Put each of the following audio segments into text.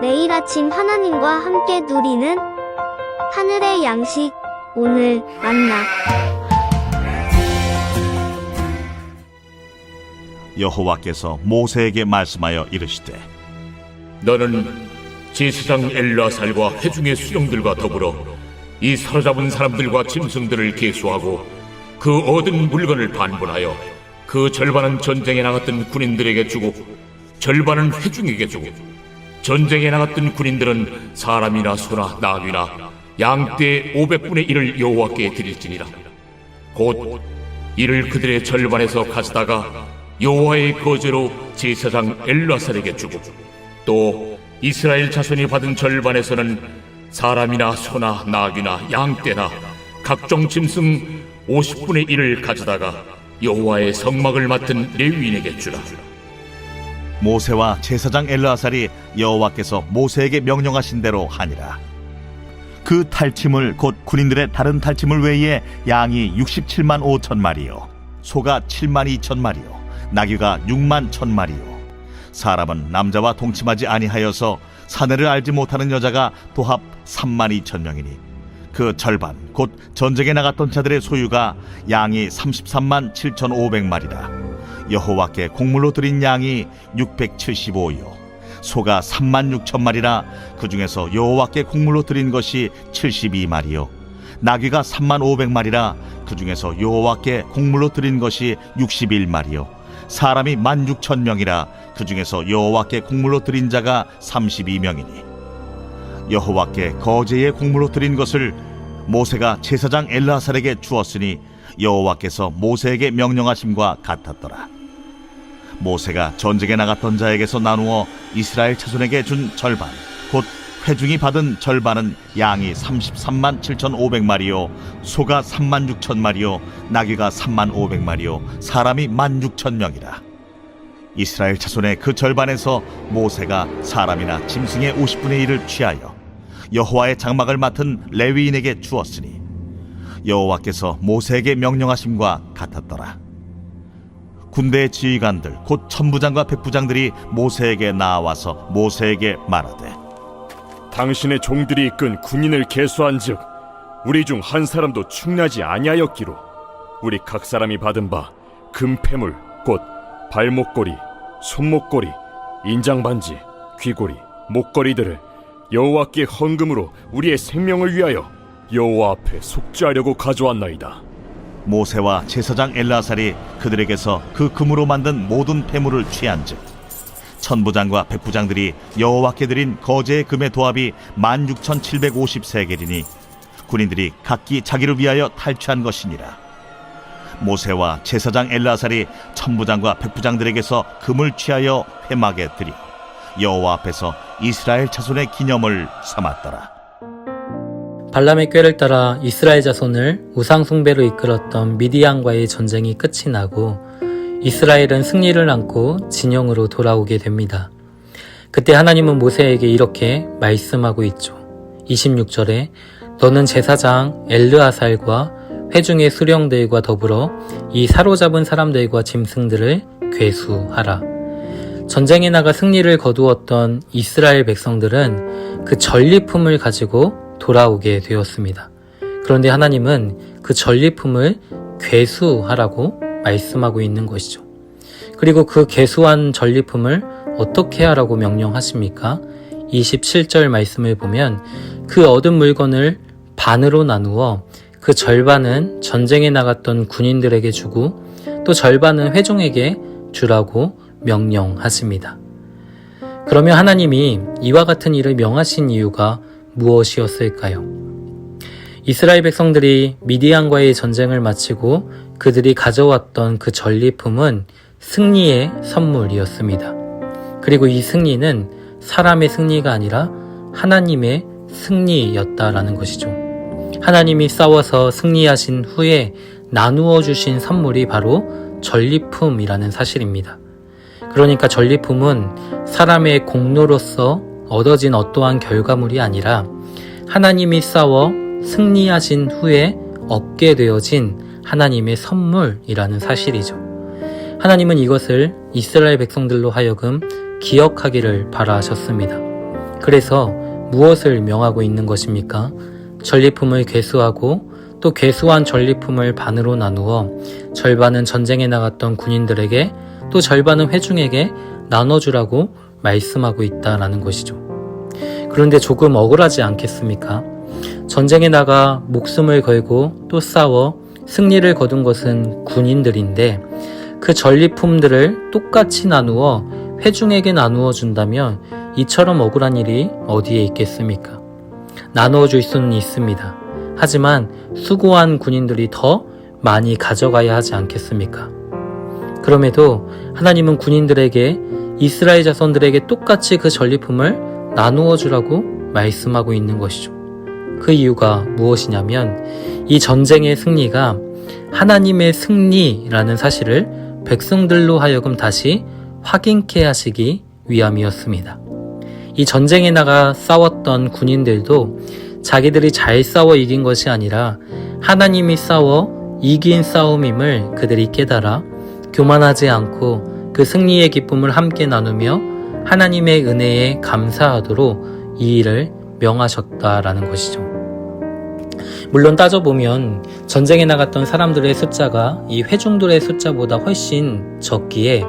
매일 아침 하나님과 함께 누리는 하늘의 양식, 오늘 만나. 여호와께서 모세에게 말씀하여 이르시되 너는 제사장 엘르아살과 회중의 수령들과 더불어 이 사로잡은 사람들과 짐승들을 계수하고 그 얻은 물건을 반분하여 그 절반은 전쟁에 나갔던 군인들에게 주고 절반은 회중에게 주고 전쟁에 나갔던 군인들은 사람이나 소나 나귀나 양떼 500분의 1을 여호와께 드릴지니라. 곧 이를 그들의 절반에서 가져다가 여호와의 거제로 제사장 엘르아살에게 주고 또 이스라엘 자손이 받은 절반에서는 사람이나 소나 나귀나 양떼나 각종 짐승 50분의 1을 가져다가 여호와의 성막을 맡은 레위인에게 주라. 모세와 제사장 엘르아살이 여호와께서 모세에게 명령하신 대로 하니라. 그 탈취물 곧 군인들의 다른 탈취물 외에 양이 67만 5천 마리요 소가 7만 2천 마리요 나귀가 6만 1천 마리요 사람은 남자와 동침하지 아니하여서 사내를 알지 못하는 여자가 도합 3만 2천 명이니 그 절반 곧 전쟁에 나갔던 자들의 소유가 양이 33만 7,500마리라. 여호와께 곡물로 드린 양이 675요 소가 3만 6천 마리라. 그 중에서 여호와께 곡물로 드린 것이 72마리요 나귀가 3만 500마리라. 그 중에서 여호와께 곡물로 드린 것이 61마리요 사람이 16,000명이라. 그 중에서 여호와께 곡물로 드린 자가 32명이니 여호와께 거제의 곡물로 드린 것을 모세가 제사장 엘르아살에게 주었으니 여호와께서 모세에게 명령하심과 같았더라. 모세가 전쟁에 나갔던 자에게서 나누어 이스라엘 자손에게 준 절반 곧 회중이 받은 절반은 양이 33만 7,500마리요 소가 3만 6천 마리요 나귀가 3만 500마리요 사람이 16,000명이라. 이스라엘 자손의 그 절반에서 모세가 사람이나 짐승의 50분의 1을 취하여 여호와의 장막을 맡은 레위인에게 주었으니 여호와께서 모세에게 명령하심과 같았더라. 군대의 지휘관들 곧 천부장과 백부장들이 모세에게 나와서 모세에게 말하되 당신의 종들이 이끈 군인을 계수한즉 우리 중 한 사람도 충나지 아니하였기로 우리 각 사람이 받은 바 금패물 곧 발목걸이, 손목걸이, 인장반지, 귀걸이, 목걸이들을 여호와께 헌금으로 우리의 생명을 위하여 여호와 앞에 속죄하려고 가져왔나이다. 모세와 제사장 엘르아살이 그들에게서 그 금으로 만든 모든 패물을 취한즉 천부장과 백부장들이 여호와께 드린 거제의 금의 도합이 16,750세겔이니 군인들이 각기 자기를 위하여 탈취한 것이니라. 모세와 제사장 엘르아살이 천부장과 백부장들에게서 금을 취하여 회막에 드려 여호와 앞에서 이스라엘 자손의 기념을 삼았더라. 발람의 꾀를 따라 이스라엘 자손을 우상 숭배로 이끌었던 미디안과의 전쟁이 끝이 나고 이스라엘은 승리를 안고 진영으로 돌아오게 됩니다. 그때 하나님은 모세에게 이렇게 말씀하고 있죠. 26절에 너는 제사장 엘르아살과 회중의 수령들과 더불어 이 사로잡은 사람들과 짐승들을 괴수하라. 전쟁에 나가 승리를 거두었던 이스라엘 백성들은 그 전리품을 가지고 돌아오게 되었습니다. 그런데 하나님은 그 전리품을 괴수하라고 말씀하고 있는 것이죠. 그리고 그 괴수한 전리품을 어떻게 하라고 명령하십니까? 27절 말씀을 보면 그 얻은 물건을 반으로 나누어 그 절반은 전쟁에 나갔던 군인들에게 주고 또 절반은 회중에게 주라고 명령하십니다. 그러면 하나님이 이와 같은 일을 명하신 이유가 무엇이었을까요? 이스라엘 백성들이 미디안과의 전쟁을 마치고 그들이 가져왔던 그 전리품은 승리의 선물이었습니다. 그리고 이 승리는 사람의 승리가 아니라 하나님의 승리였다라는 것이죠. 하나님이 싸워서 승리하신 후에 나누어 주신 선물이 바로 전리품이라는 사실입니다. 그러니까 전리품은 사람의 공로로서 얻어진 어떠한 결과물이 아니라 하나님이 싸워 승리하신 후에 얻게 되어진 하나님의 선물이라는 사실이죠. 하나님은 이것을 이스라엘 백성들로 하여금 기억하기를 바라셨습니다. 그래서 무엇을 명하고 있는 것입니까? 전리품을 괴수하고 또 괴수한 전리품을 반으로 나누어 절반은 전쟁에 나갔던 군인들에게 또 절반은 회중에게 나눠주라고 말씀하고 있다라는 것이죠. 그런데 조금 억울하지 않겠습니까? 전쟁에 나가 목숨을 걸고 또 싸워 승리를 거둔 것은 군인들인데 그 전리품들을 똑같이 나누어 회중에게 나누어 준다면 이처럼 억울한 일이 어디에 있겠습니까? 나누어 줄 수는 있습니다. 하지만 수고한 군인들이 더 많이 가져가야 하지 않겠습니까? 그럼에도 하나님은 군인들에게 이스라엘 자손들에게 똑같이 그 전리품을 나누어 주라고 말씀하고 있는 것이죠. 그 이유가 무엇이냐면 이 전쟁의 승리가 하나님의 승리라는 사실을 백성들로 하여금 다시 확인케 하시기 위함이었습니다. 이 전쟁에 나가 싸웠던 군인들도 자기들이 잘 싸워 이긴 것이 아니라 하나님이 싸워 이긴 싸움임을 그들이 깨달아 교만하지 않고 그 승리의 기쁨을 함께 나누며 하나님의 은혜에 감사하도록 이 일을 명하셨다라는 것이죠. 물론 따져보면 전쟁에 나갔던 사람들의 숫자가 이 회중들의 숫자보다 훨씬 적기에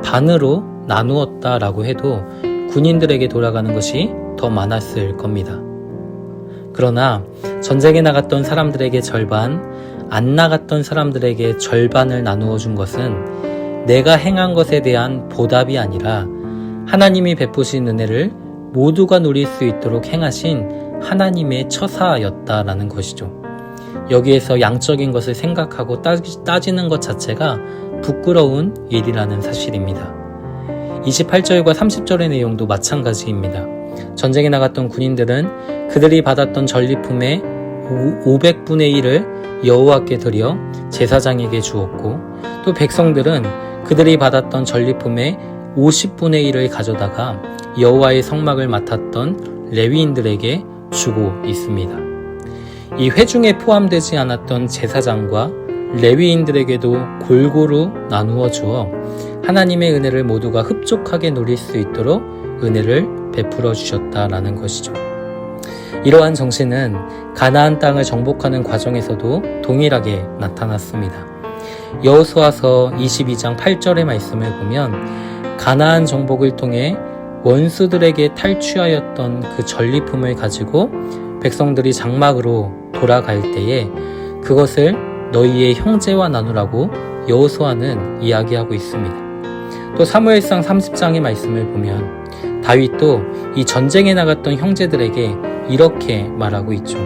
반으로 나누었다라고 해도 군인들에게 돌아가는 것이 더 많았을 겁니다. 그러나 전쟁에 나갔던 사람들에게 절반, 안 나갔던 사람들에게 절반을 나누어 준 것은 내가 행한 것에 대한 보답이 아니라 하나님이 베푸신 은혜를 모두가 누릴 수 있도록 행하신 하나님의 처사였다라는 것이죠. 여기에서 양적인 것을 생각하고 따지는 것 자체가 부끄러운 일이라는 사실입니다. 28절과 30절의 내용도 마찬가지입니다. 전쟁에 나갔던 군인들은 그들이 받았던 전리품의 500분의 1을 여호와께 드려 제사장에게 주었고 또 백성들은 그들이 받았던 전리품의 50분의 1을 가져다가 여호와의 성막을 맡았던 레위인들에게 주고 있습니다. 이 회중에 포함되지 않았던 제사장과 레위인들에게도 골고루 나누어 주어 하나님의 은혜를 모두가 흡족하게 누릴 수 있도록 은혜를 베풀어 주셨다라는 것이죠. 이러한 정신은 가나안 땅을 정복하는 과정에서도 동일하게 나타났습니다. 여호수아서 22장 8절의 말씀을 보면 가나안 정복을 통해 원수들에게 탈취하였던 그 전리품을 가지고 백성들이 장막으로 돌아갈 때에 그것을 너희의 형제와 나누라고 여호수아는 이야기하고 있습니다. 또 사무엘상 30장의 말씀을 보면 다윗도 이 전쟁에 나갔던 형제들에게 이렇게 말하고 있죠.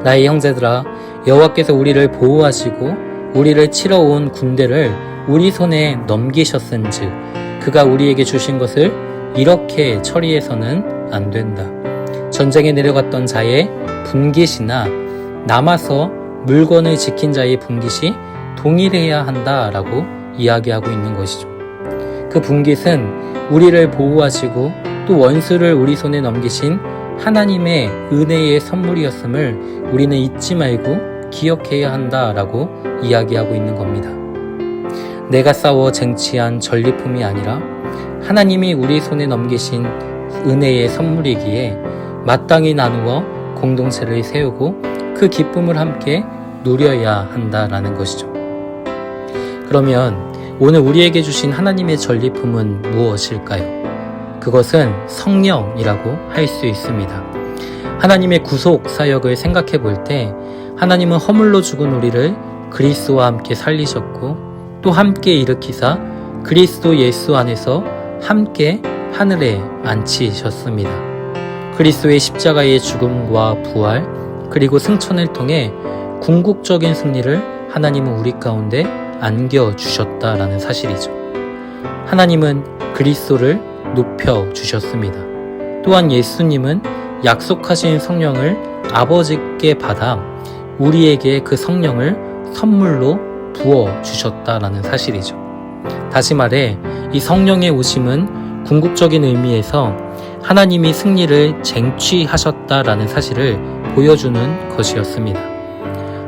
나의 형제들아, 여호와께서 우리를 보호하시고 우리를 치러 온 군대를 우리 손에 넘기셨은즉 그가 우리에게 주신 것을 이렇게 처리해서는 안 된다. 전쟁에 내려갔던 자의 분깃이나 남아서 물건을 지킨 자의 분깃이 동일해야 한다라고 이야기하고 있는 것이죠. 그 분깃은 우리를 보호하시고 또 원수를 우리 손에 넘기신 하나님의 은혜의 선물이었음을 우리는 잊지 말고 기억해야 한다라고 이야기하고 있는 겁니다. 내가 싸워 쟁취한 전리품이 아니라 하나님이 우리 손에 넘기신 은혜의 선물이기에 마땅히 나누어 공동체를 세우고 그 기쁨을 함께 누려야 한다라는 것이죠. 그러면 오늘 우리에게 주신 하나님의 전리품은 무엇일까요? 그것은 성령이라고 할 수 있습니다. 하나님의 구속 사역을 생각해 볼 때 하나님은 허물로 죽은 우리를 그리스도와 함께 살리셨고 또 함께 일으키사 그리스도 예수 안에서 함께 하늘에 앉히셨습니다. 그리스도의 십자가의 죽음과 부활 그리고 승천을 통해 궁극적인 승리를 하나님은 우리 가운데 안겨주셨다라는 사실이죠. 하나님은 그리스도를 높여주셨습니다. 또한 예수님은 약속하신 성령을 아버지께 받아 우리에게 그 성령을 선물로 부어주셨다라는 사실이죠. 다시 말해 이 성령의 오심은 궁극적인 의미에서 하나님이 승리를 쟁취하셨다라는 사실을 보여주는 것이었습니다.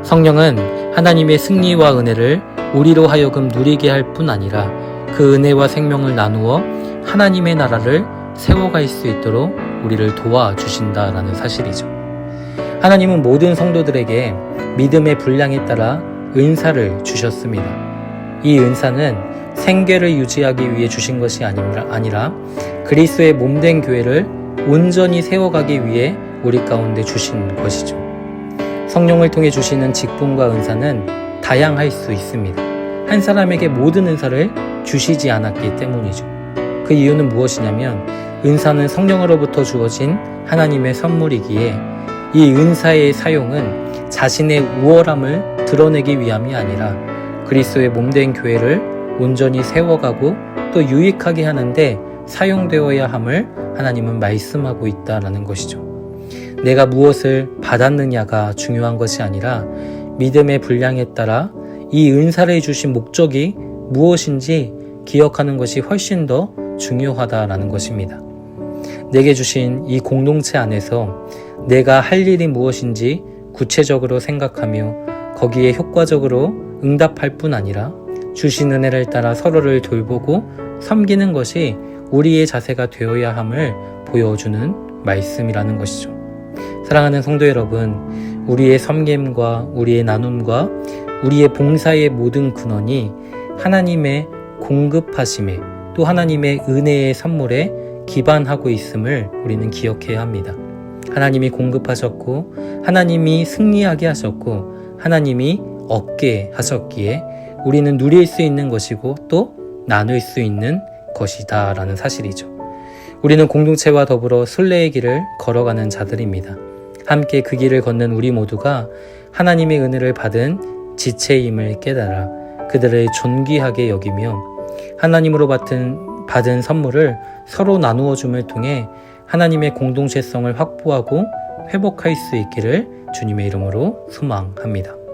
성령은 하나님의 승리와 은혜를 우리로 하여금 누리게 할 뿐 아니라 그 은혜와 생명을 나누어 하나님의 나라를 세워갈 수 있도록 우리를 도와주신다라는 사실이죠. 하나님은 모든 성도들에게 믿음의 분량에 따라 은사를 주셨습니다. 이 은사는 생계를 유지하기 위해 주신 것이 아니라 그리스도의 몸된 교회를 온전히 세워가기 위해 우리 가운데 주신 것이죠. 성령을 통해 주시는 직분과 은사는 다양할 수 있습니다. 한 사람에게 모든 은사를 주시지 않았기 때문이죠. 그 이유는 무엇이냐면 은사는 성령으로부터 주어진 하나님의 선물이기에 이 은사의 사용은 자신의 우월함을 드러내기 위함이 아니라 그리스도의 몸된 교회를 온전히 세워가고 또 유익하게 하는데 사용되어야 함을 하나님은 말씀하고 있다는 것이죠. 내가 무엇을 받았느냐가 중요한 것이 아니라 믿음의 분량에 따라 이 은사를 주신 목적이 무엇인지 기억하는 것이 훨씬 더 중요하다라는 것입니다. 내게 주신 이 공동체 안에서 내가 할 일이 무엇인지 구체적으로 생각하며 거기에 효과적으로 응답할 뿐 아니라 주신 은혜를 따라 서로를 돌보고 섬기는 것이 우리의 자세가 되어야 함을 보여주는 말씀이라는 것이죠. 사랑하는 성도 여러분, 우리의 섬김과 우리의 나눔과 우리의 봉사의 모든 근원이 하나님의 공급하심에 또 하나님의 은혜의 선물에 기반하고 있음을 우리는 기억해야 합니다. 하나님이 공급하셨고 하나님이 승리하게 하셨고 하나님이 얻게 하셨기에 우리는 누릴 수 있는 것이고 또 나눌 수 있는 것이다 라는 사실이죠. 우리는 공동체와 더불어 순례의 길을 걸어가는 자들입니다. 함께 그 길을 걷는 우리 모두가 하나님의 은혜를 받은 지체임을 깨달아 그들을 존귀하게 여기며 하나님으로 받은 선물을 서로 나누어 줌을 통해 하나님의 공동체성을 확보하고 회복할 수 있기를 주님의 이름으로 소망합니다.